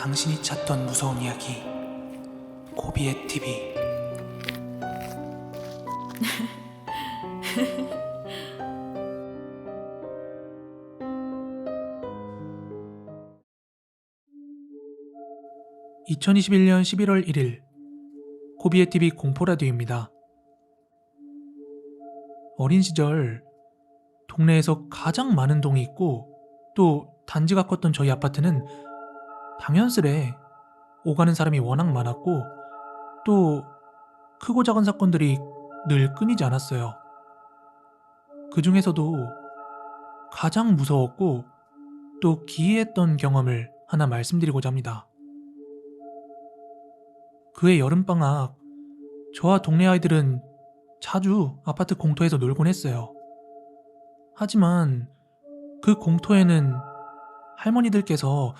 당신이 찾던 무서운 이야기 고비의 TV. (2021년 11월 1일) 고비의 TV 공포라디오입니다. 어린 시절 동네에서 가장 많은 동이 있고 또 단지가 컸던 저희 아파트는 당연스레 오가는 사람이 워낙 많았고 또 크고 작은 사건들이 늘 끊이지 않았어요. 그 중에서도 가장 무서웠고 또 기이했던 경험을 하나 말씀드리고자 합니다. 그해 여름방학, 저와 동네 아이들은 자주 아파트 공터에서 놀곤 했어요. 하지만 그 공터에는 할머니들께서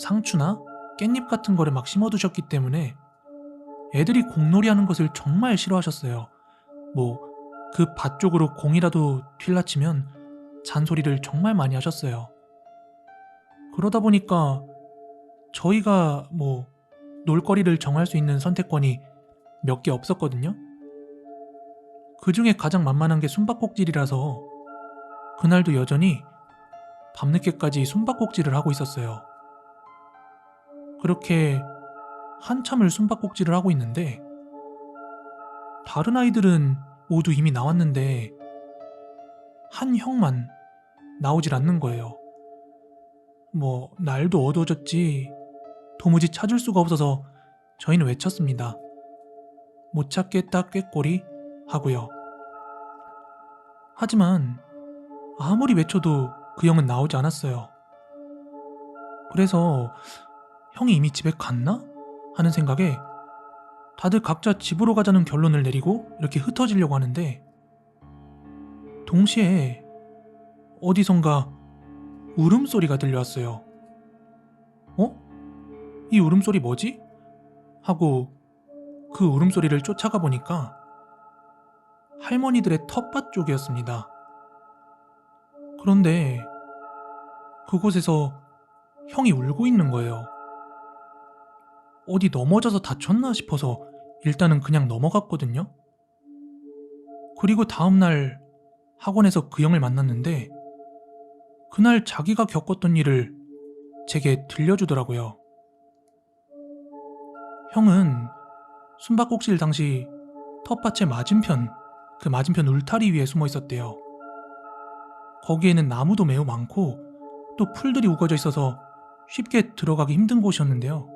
상추나 깻잎 같은 거를 막 심어두셨기 때문에 애들이 공놀이 하는 것을 정말 싫어하셨어요. 그 밭 쪽으로 공이라도 튼라치면 잔소리를 정말 많이 하셨어요. 그러다 보니까 저희가 놀거리를 정할 수 있는 선택권이 몇 개 없었거든요. 그 중에 가장 만만한 게 숨바꼭질이라서 그날도 여전히 밤늦게까지 숨바꼭질을 하고 있었어요. 그렇게 한참을 숨바꼭질을 하고 있는데 다른 아이들은 모두 이미 나왔는데 한 형만 나오질 않는 거예요. 날도 어두워졌지 도무지 찾을 수가 없어서 저희는 외쳤습니다. 못 찾겠다 꾀꼬리 하고요. 하지만 아무리 외쳐도 그 형은 나오지 않았어요. 그래서 형이 이미 집에 갔나? 하는 생각에 다들 각자 집으로 가자는 결론을 내리고 이렇게 흩어지려고 하는데 동시에 어디선가 울음소리가 들려왔어요. 이 울음소리 뭐지? 하고 그 울음소리를 쫓아가 보니까 할머니들의 텃밭 쪽이었습니다. 그런데 그곳에서 형이 울고 있는 거예요. 어디 넘어져서 다쳤나 싶어서 일단은 그냥 넘어갔거든요. 그리고 다음날 학원에서 그 형을 만났는데 그날 자기가 겪었던 일을 제게 들려주더라고요. 형은 숨바꼭질 당시 텃밭의 맞은편, 그 맞은편 울타리 위에 숨어 있었대요. 거기에는 나무도 매우 많고 또 풀들이 우거져 있어서 쉽게 들어가기 힘든 곳이었는데요.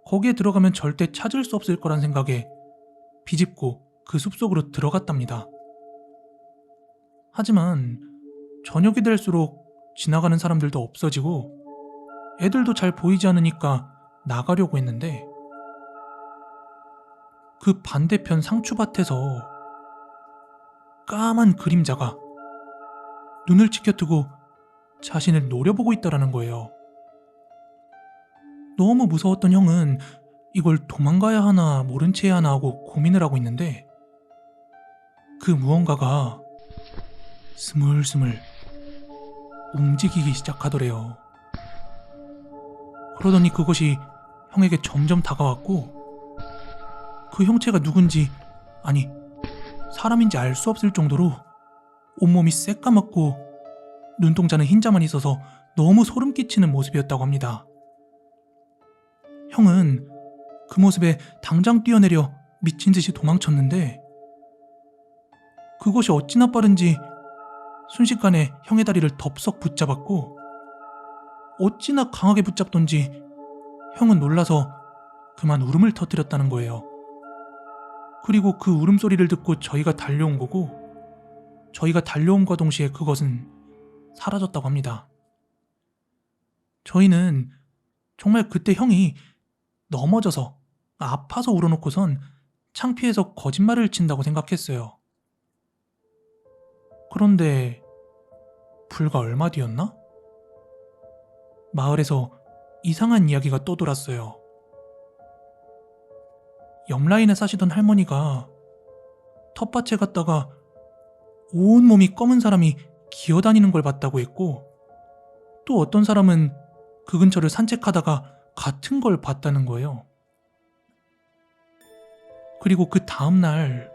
거기에 들어가면 절대 찾을 수 없을 거란 생각에 비집고 그 숲속으로 들어갔답니다. 하지만 저녁이 될수록 지나가는 사람들도 없어지고 애들도 잘 보이지 않으니까 나가려고 했는데 그 반대편 상추밭에서 까만 그림자가 눈을 치켜뜨고 자신을 노려보고 있다라는 거예요. 너무 무서웠던 형은 이걸 도망가야 하나 모른 채 해야 하나 하고 고민을 하고 있는데 그 무언가가 스물스물 움직이기 시작하더래요. 그러더니 그것이 형에게 점점 다가왔고 그 형체가 누군지, 아니 사람인지 알 수 없을 정도로 온몸이 새까맣고 눈동자는 흰자만 있어서 너무 소름 끼치는 모습이었다고 합니다. 형은 그 모습에 당장 뛰어내려 미친듯이 도망쳤는데 그것이 어찌나 빠른지 순식간에 형의 다리를 덥석 붙잡았고 어찌나 강하게 붙잡던지 형은 놀라서 그만 울음을 터뜨렸다는 거예요. 그리고 그 울음소리를 듣고 저희가 달려온 거고 저희가 달려옴과 동시에 그것은 사라졌다고 합니다. 저희는 정말 그때 형이 넘어져서 아파서 울어놓고선 창피해서 거짓말을 친다고 생각했어요. 그런데 불과 얼마 뒤였나? 마을에서 이상한 이야기가 떠돌았어요. 옆라인에 사시던 할머니가 텃밭에 갔다가 온몸이 검은 사람이 기어다니는 걸 봤다고 했고 또 어떤 사람은 그 근처를 산책하다가 같은 걸 봤다는 거예요. 그리고 그 다음날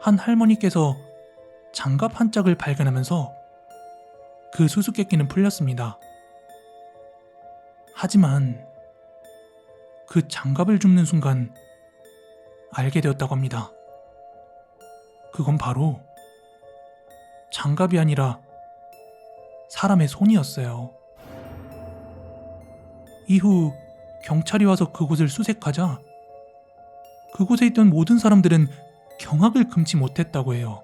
한 할머니께서 장갑 한 짝을 발견하면서 그 수수께끼는 풀렸습니다. 하지만 그 장갑을 줍는 순간 알게 되었다고 합니다. 그건 바로 장갑이 아니라 사람의 손이었어요. 이후 경찰이 와서 그곳을 수색하자 그곳에 있던 모든 사람들은 경악을 금치 못했다고 해요.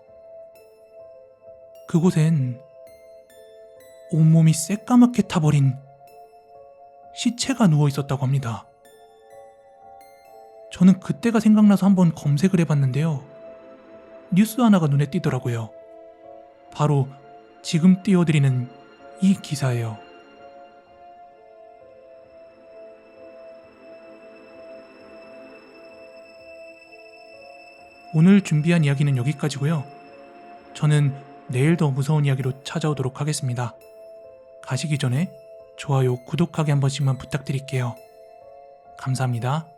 그곳엔 온몸이 새까맣게 타버린 시체가 누워 있었다고 합니다. 저는 그때가 생각나서 한번 검색을 해봤는데요. 뉴스 하나가 눈에 띄더라고요. 바로 지금 띄워드리는 이 기사예요. 오늘 준비한 이야기는 여기까지고요. 저는 내일 더 무서운 이야기로 찾아오도록 하겠습니다. 가시기 전에 좋아요, 구독하기 한 번씩만 부탁드릴게요. 감사합니다.